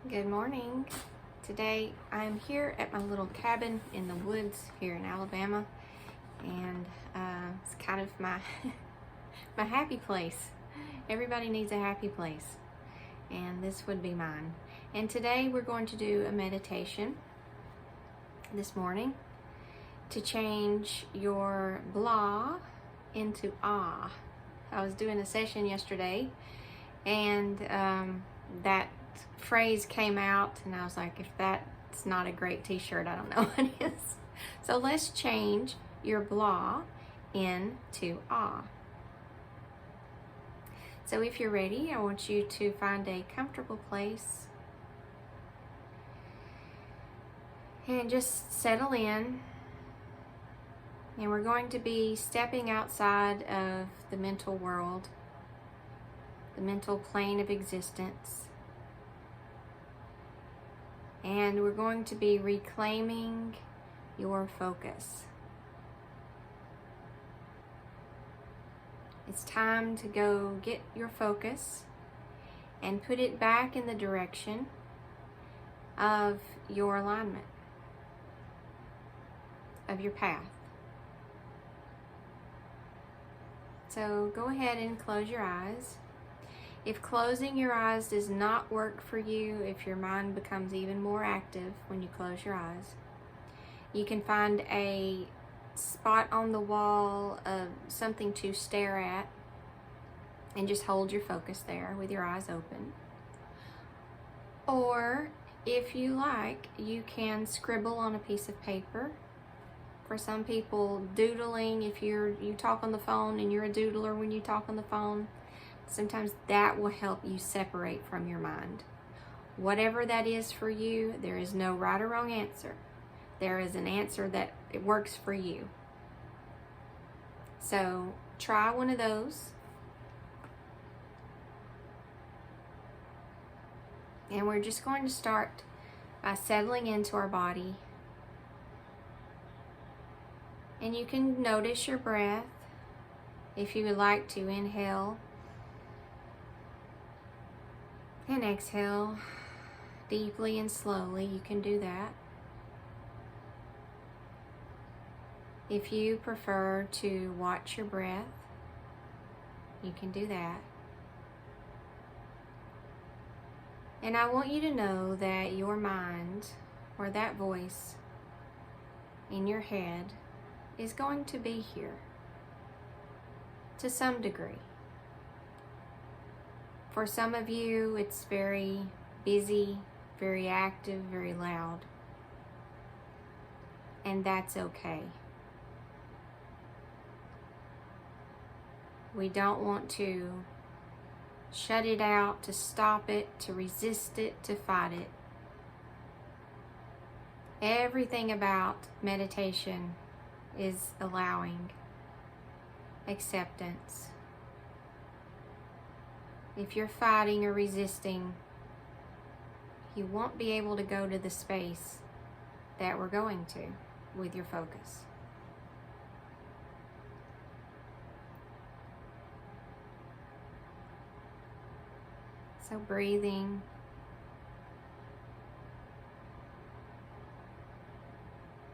Good morning. Today I'm here at my little cabin in the woods here in Alabama, and it's kind of my my happy place. Everybody needs a happy place, and this would be mine. And today we're going to do a meditation this morning to change your blah into ah. I was doing a session yesterday, and that phrase came out, and I was like, if that's not a great t-shirt, I don't know what is. So let's change your blah into ah. So if you're ready, I want you to find a comfortable place and just settle in. And we're going to be stepping outside of the mental world, the mental plane of existence. And we're going to be reclaiming your focus. It's time to go get your focus and put it back in the direction of your alignment, of your path. So go ahead and close your eyes. If closing your eyes does not work for you, if your mind becomes even more active when you close your eyes, you can find a spot on the wall, something to stare at, and just hold your focus there with your eyes open. Or if you like, you can scribble on a piece of paper. For some people, doodling, if you talk on the phone and you're a doodler when you talk on the phone, sometimes that will help you separate from your mind. Whatever that is for you, there is no right or wrong answer. There is an answer that it works for you. So try one of those. And we're just going to start by settling into our body. And you can notice your breath. If you would like to inhale and exhale deeply and slowly, you can do that. If you prefer to watch your breath, you can do that. And I want you to know that your mind, or that voice in your head, is going to be here to some degree. For some of you, it's very busy, very active, very loud. And that's okay. We don't want to shut it out, to stop it, to resist it, to fight it. Everything about meditation is allowing acceptance. If you're fighting or resisting, you won't be able to go to the space that we're going to with your focus. So breathing,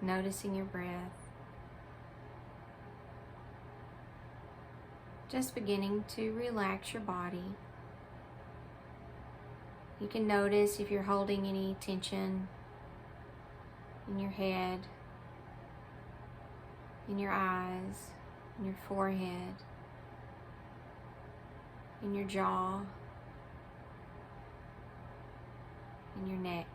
noticing your breath, just beginning to relax your body. You can notice if you're holding any tension in your head, in your eyes, in your forehead, in your jaw, in your neck.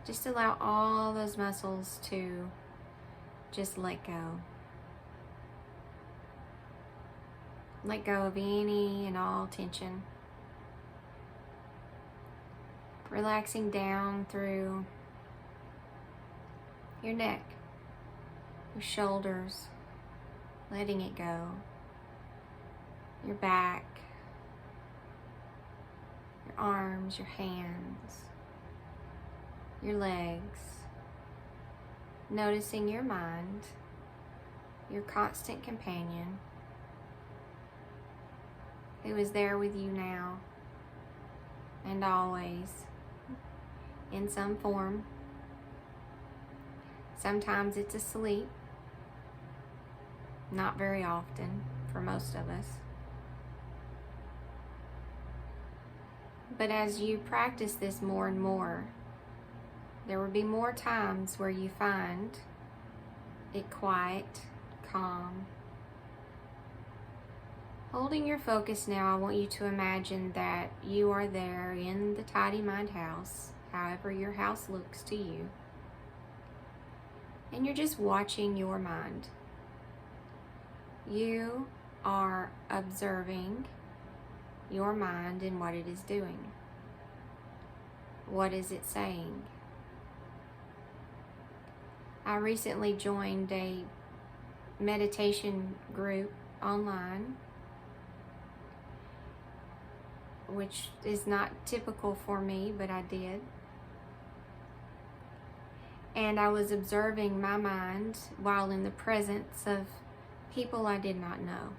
Just allow all those muscles to just let go. Let go of any and all tension. Relaxing down through your neck, your shoulders, letting it go, your back, your arms, your hands, your legs. Noticing your mind, your constant companion, who is there with you now, and always in some form. Sometimes it's asleep, not very often for most of us. But as you practice this more and more, there will be more times where you find it quiet, calm. Holding your focus now, I want you to imagine that you are there in the Tidy Mind house, however your house looks to you, and you're just watching your mind. You are observing your mind and what it is doing. What is it saying? I recently joined a meditation group online, which is not typical for me, but I did. And I was observing my mind while in the presence of people I did not know.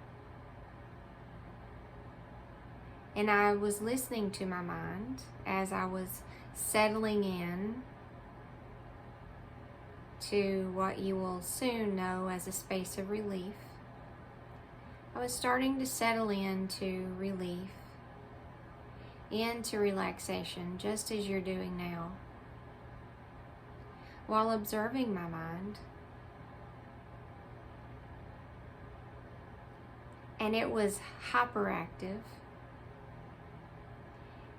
And I was listening to my mind as I was settling in to what you will soon know as a space of relief. I was starting to settle into relief, into relaxation, just as you're doing now, while observing my mind. And it was hyperactive,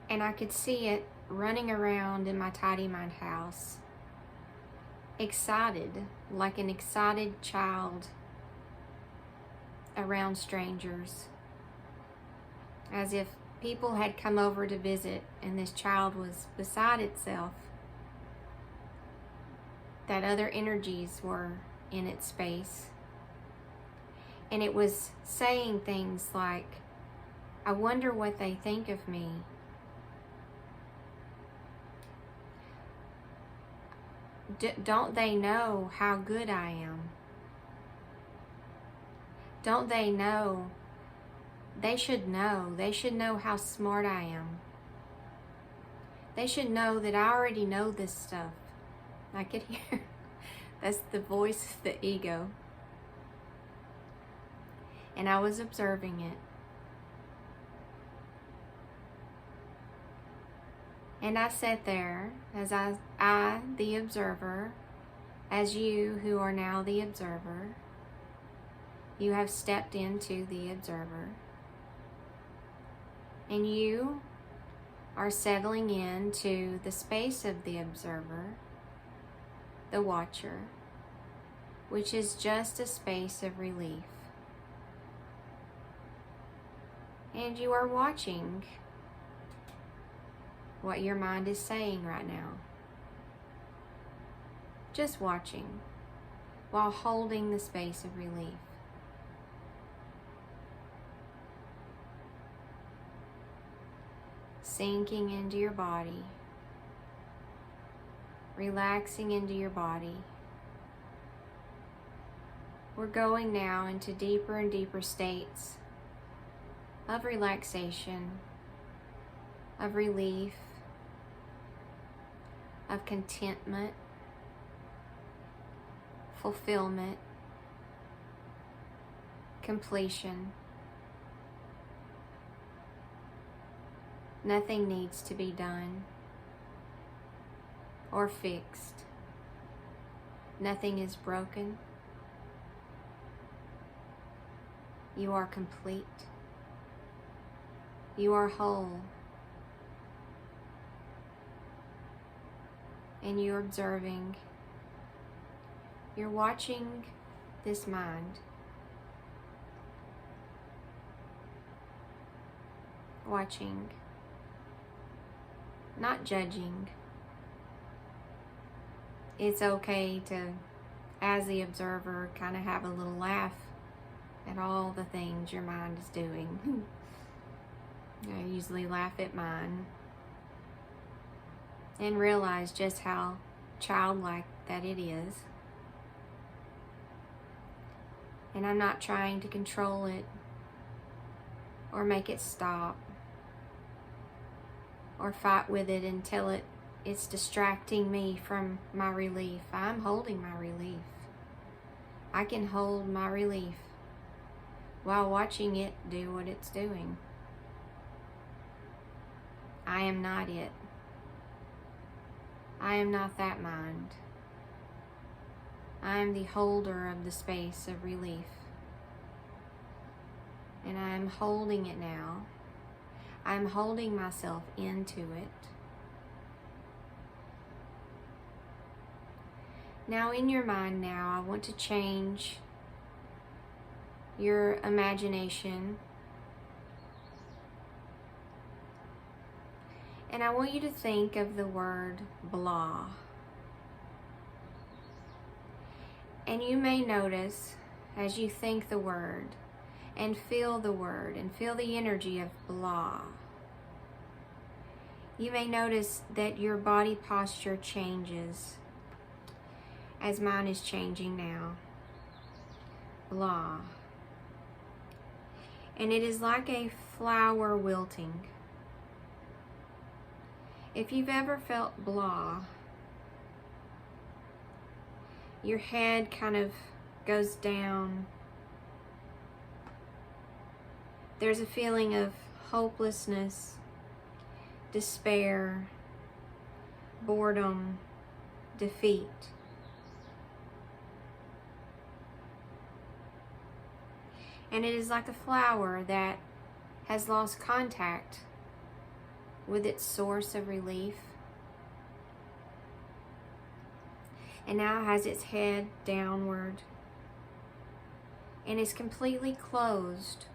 and I could see it running around in my Tidy Mind house, excited, like an excited child around strangers, as if people had come over to visit and this child was beside itself, that other energies were in its space. And it was saying things like, I wonder what they think of me. Don't they know how good I am? Don't they know? They should know. They should know how smart I am. They should know that I already know this stuff. I could hear. That's the voice of the ego. And I was observing it. And I sat there as I, the observer, as you who are now the observer, you have stepped into the observer. And you are settling into the space of the observer, the watcher, which is just a space of relief. And you are watching what your mind is saying right now. Just watching while holding the space of relief. Sinking into your body, relaxing into your body. We're going now into deeper and deeper states of relaxation, of relief, of contentment, fulfillment, completion. Nothing needs to be done or fixed. Nothing is broken. You are complete. You are whole. And you're observing. You're watching this mind. Watching. Not judging. It's okay to, as the observer, kind of have a little laugh at all the things your mind is doing. I usually laugh at mine and realize just how childlike that it is. And I'm not trying to control it or make it stop. or fight with it until it's distracting me from my relief. I'm holding my relief. I can hold my relief while watching it do what it's doing. I am not it. I am not that mind. I am the holder of the space of relief. And I am holding it now. I am holding myself into it. Now in your mind now, I want to change your imagination. And I want you to think of the word blah. And you may notice as you think the word and feel the word and feel the energy of blah, you may notice that your body posture changes as mine is changing now. Blah. And it is like a flower wilting. If you've ever felt blah, your head kind of goes down. There's a feeling of hopelessness, despair, boredom, defeat. And it is like a flower that has lost contact with its source of relief and now has its head downward and is completely closed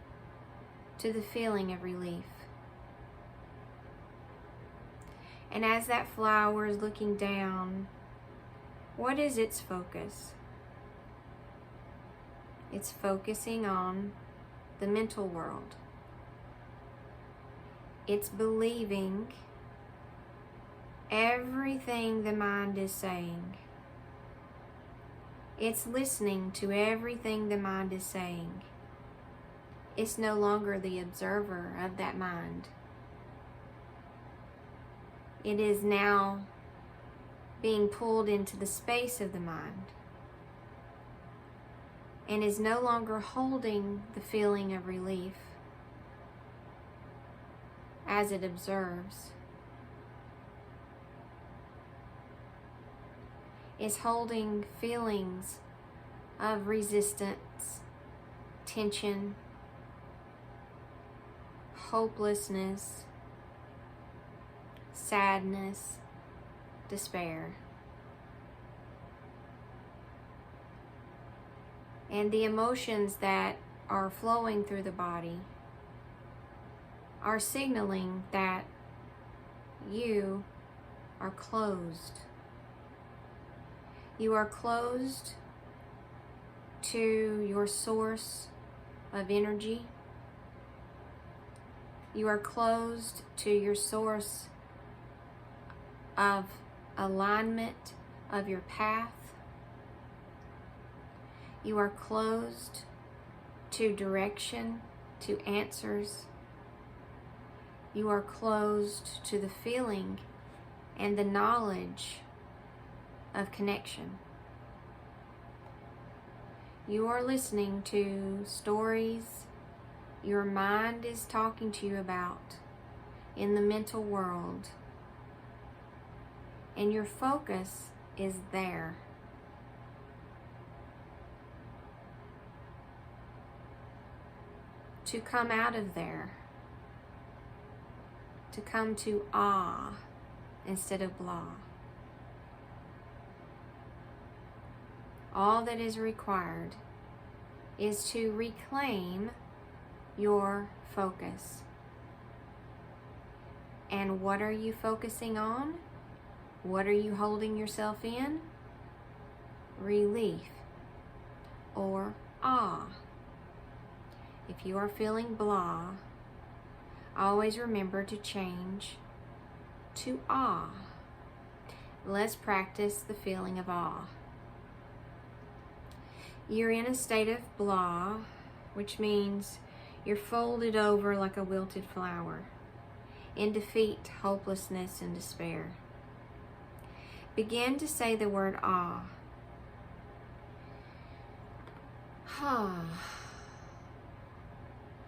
to the feeling of relief. And as that flower is looking down, what is its focus? It's focusing on the mental world. It's believing everything the mind is saying. It's listening to everything the mind is saying. It's no longer the observer of that mind. It is now being pulled into the space of the mind and is no longer holding the feeling of relief as it observes. Is holding feelings of resistance, tension, hopelessness, sadness, despair. And the emotions that are flowing through the body are signaling that you are closed. You are closed to your source of energy. You are closed to your source of alignment of your path. You are closed to direction, to answers. You are closed to the feeling and the knowledge of connection. You are listening to stories your mind is talking to you about in the mental world, and your focus is there. To come out of there, to come to ah instead of blah. All that is required is to reclaim your focus. And what are you focusing on? What are you holding yourself in? Relief or awe. If you are feeling blah, always remember to change to awe. Let's practice the feeling of awe. You're in a state of blah, which means you're folded over like a wilted flower. in defeat, hopelessness, and despair. Begin to say the word ah.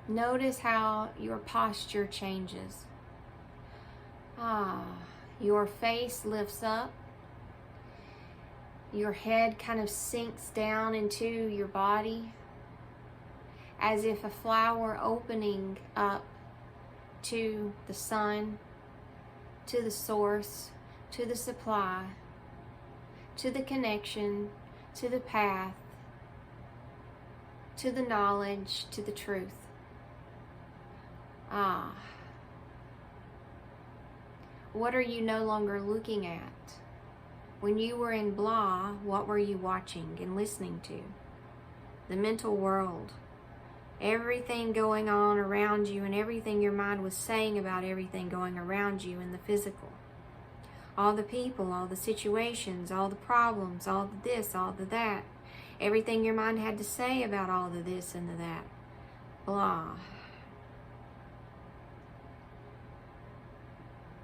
Notice how your posture changes. Your face lifts up. Your head kind of sinks down into your body as if a flower opening up to the sun, to the source, to the supply, to the connection, to the path, to the knowledge, to the truth. What are you no longer looking at? When you were in blah, what were you watching and listening to? The mental world. Everything going on around you and everything your mind was saying about everything going around you in the physical. All the people, all the situations, all the problems, all the this, all the that. Everything your mind had to say about all the this and the that. Blah.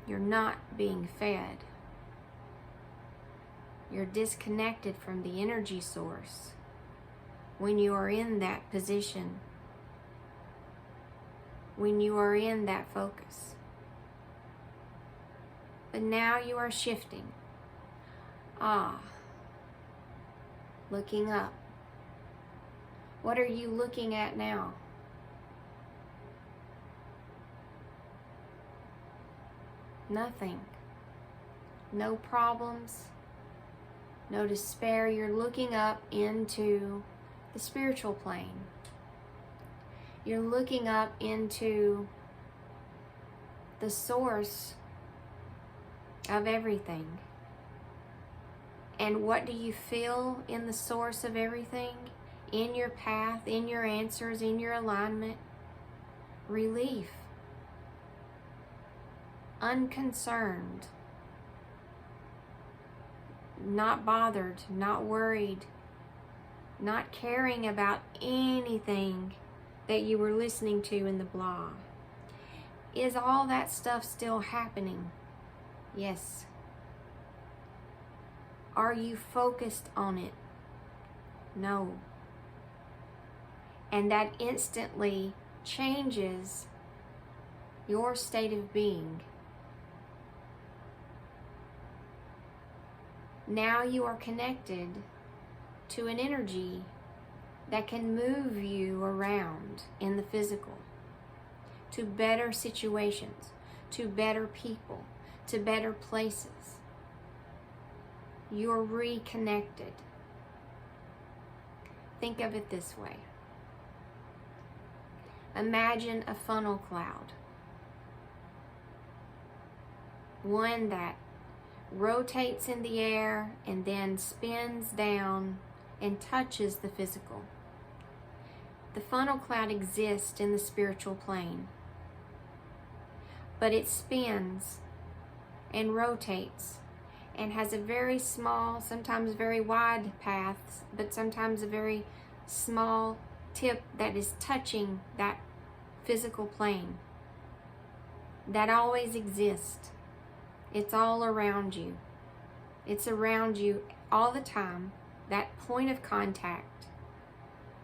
You're not being fed. You're disconnected from the energy source when you are in that position, when you are in that focus. But now you are shifting. Looking up. What are you looking at now? Nothing. No problems. No despair. You're looking up into the spiritual plane. You're looking up into the source of everything. And what do you feel in the source of everything? In your path, in your answers, in your alignment? Relief. Unconcerned. Not bothered, not worried, not caring about anything that you were listening to in the blah. Is all that stuff still happening? Yes. Are you focused on it? No. And that instantly changes your state of being. Now you are connected to an energy that can move you around in the physical, to better situations, to better people, to better places. You're reconnected. Think of it this way. Imagine a funnel cloud. One that rotates in the air and then spins down and touches the physical. The funnel cloud exists in the spiritual plane, but it spins and rotates and has a very small, sometimes very wide path, but sometimes a very small tip that is touching that physical plane. That always exists. It's all around you. It's around you all the time. That point of contact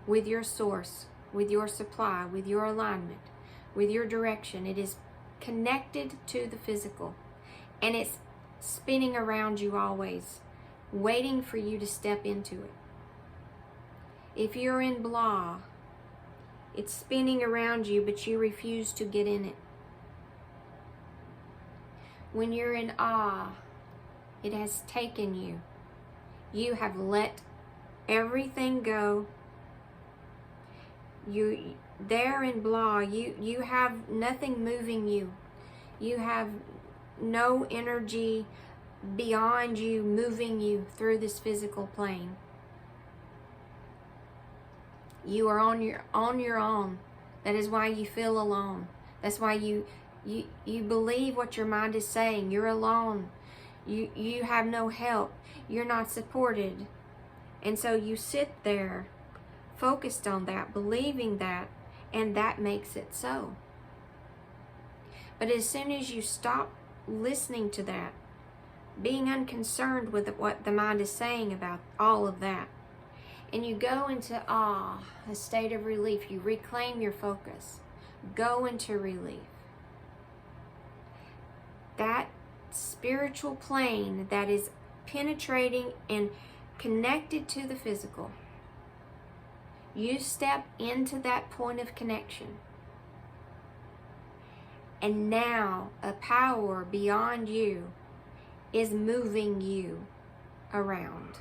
with your source, with your supply, with your alignment, with your direction. It is connected to the physical. And it's spinning around you always, waiting for you to step into it. If you're in blah, it's spinning around you, but you refuse to get in it. When you're in awe, it has taken you. You have let everything go. There in blah, you have nothing moving you. You have no energy beyond you moving you through this physical plane. You are on your own. That is why you feel alone. That's why you believe what your mind is saying. You're alone. You have no help. You're not supported. And so you sit there focused on that, believing that, and that makes it so. But as soon as you stop listening to that, being unconcerned with what the mind is saying about all of that, and you go into awe, a state of relief, you reclaim your focus, go into relief. That spiritual plane that is penetrating and connected to the physical, you step into that point of connection. And now a power beyond you is moving you around,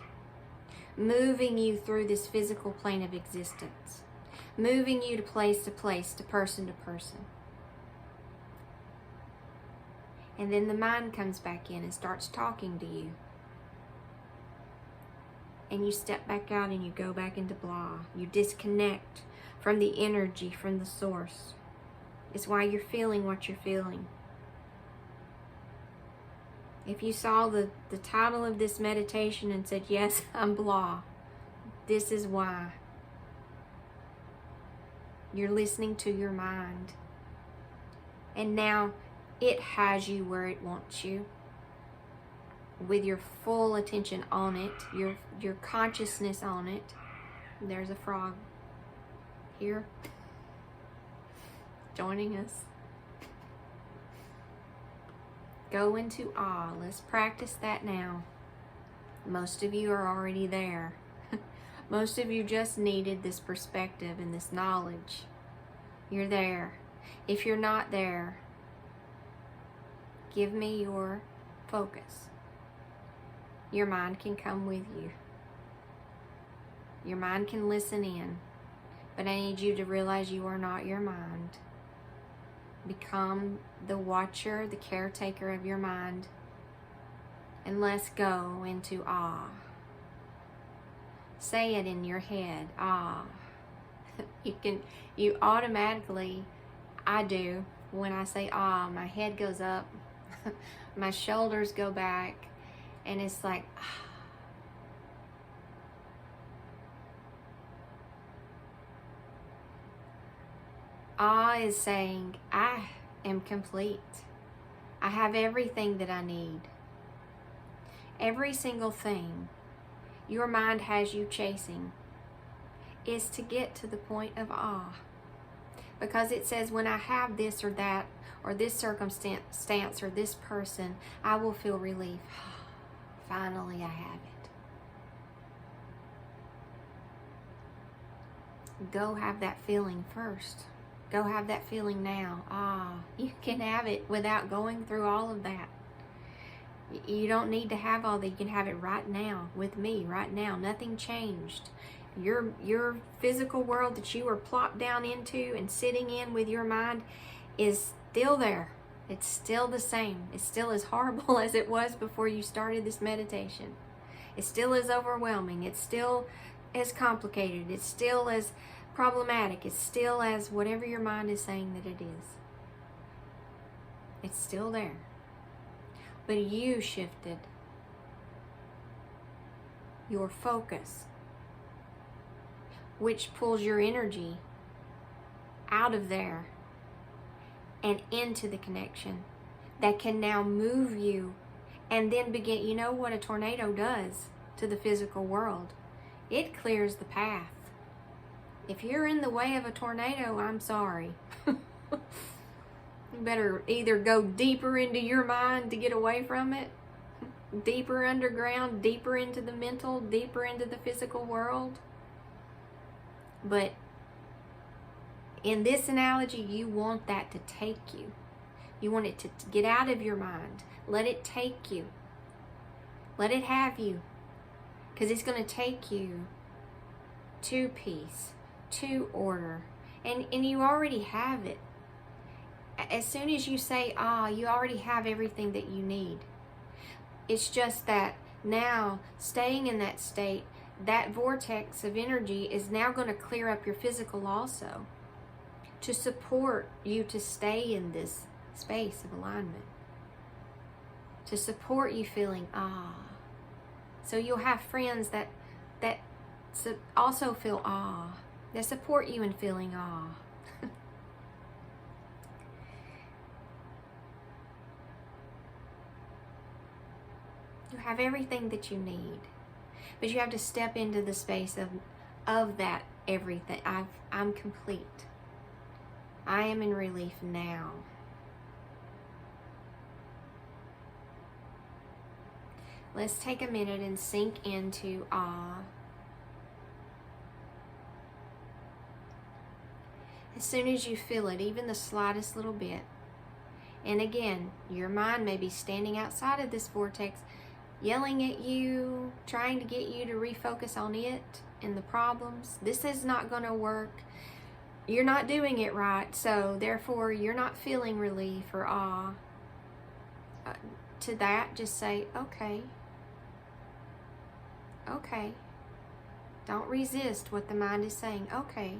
moving you through this physical plane of existence, moving you to place, to person to person. And then the mind comes back in and starts talking to you. And you step back out and you go back into blah. You disconnect from the energy, from the source. It's why you're feeling what you're feeling. If you saw the title of this meditation and said, yes, I'm blah, this is why. You're listening to your mind. And now it has you where it wants you, with your full attention on it, your consciousness on it. There's a frog here joining us. Go into awe. Let's practice that now. Most of you are already there. Most of you just needed this perspective and this knowledge. You're there. If you're not there, give me your focus. Your mind can come with you. Your mind can listen in. But I need you to realize you are not your mind. Become the watcher, the caretaker of your mind. And let's go into awe. Say it in your head, awe. You automatically, I do, when I say awe, my head goes up, my shoulders go back, and it's like, awe is saying, I am complete. I have everything that I need. Every single thing your mind has you chasing is to get to the point of awe. Because it says, when I have this or that, or this circumstance, or this person, I will feel relief. Finally, I have it. Go have that feeling first. Go have that feeling now. You can have it without going through all of that. You don't need to have all that. You can have it right now with me, right now. Nothing changed. Your physical world that you were plopped down into and sitting in with your mind is still there. It's still the same. It's still as horrible as it was before you started this meditation. It's still as overwhelming. It's still as complicated. It's still as problematic. It's still as whatever your mind is saying that it is. It's still there. But you shifted your focus, which pulls your energy out of there and into the connection that can now move you and then begin. You know what a tornado does to the physical world? It clears the path. If you're in the way of a tornado, I'm sorry. You better either go deeper into your mind to get away from it, deeper underground, deeper into the mental, deeper into the physical world. But in this analogy, you want that to take you. You want it to get out of your mind. Let it take you. Let it have you. Because it's going to take you to peace, to order. And you already have it. As soon as you say, you already have everything that you need. It's just that now, staying in that state, that vortex of energy is now going to clear up your physical also, to support you to stay in this space of alignment, to support you feeling So you'll have friends that also feel that support you in feeling . You have everything that you need. But you have to step into the space of that everything. I'm complete. I am in relief now. Let's take a minute and sink into awe. As soon as you feel it, even the slightest little bit, and again, your mind may be standing outside of this vortex, yelling at you, trying to get you to refocus on it and the problems. This is not going to work. You're not doing it right, so therefore you're not feeling relief or awe. To that, just say, okay. Okay. Don't resist what the mind is saying. Okay.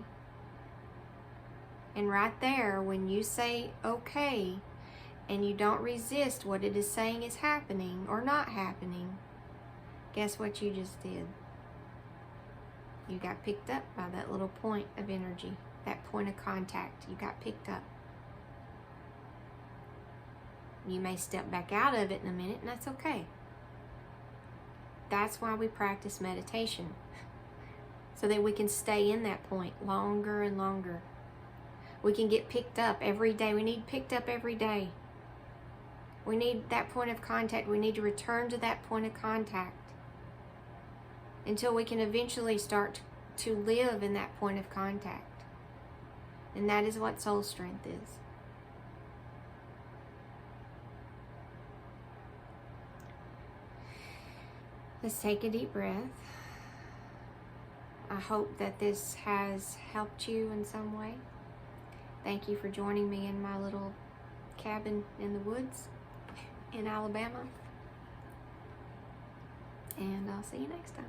And right there, when you say okay, and you don't resist what it is saying is happening or not happening, guess what you just did? You got picked up by that little point of energy, that point of contact. You got picked up. You may step back out of it in a minute, and that's okay. That's why we practice meditation, so that we can stay in that point longer and longer. We can get picked up every day. We need picked up every day. We need that point of contact. We need to return to that point of contact until we can eventually start to live in that point of contact. And that is what soul strength is. Let's take a deep breath. I hope that this has helped you in some way. Thank you for joining me in my little cabin in the woods in Alabama. And I'll see you next time.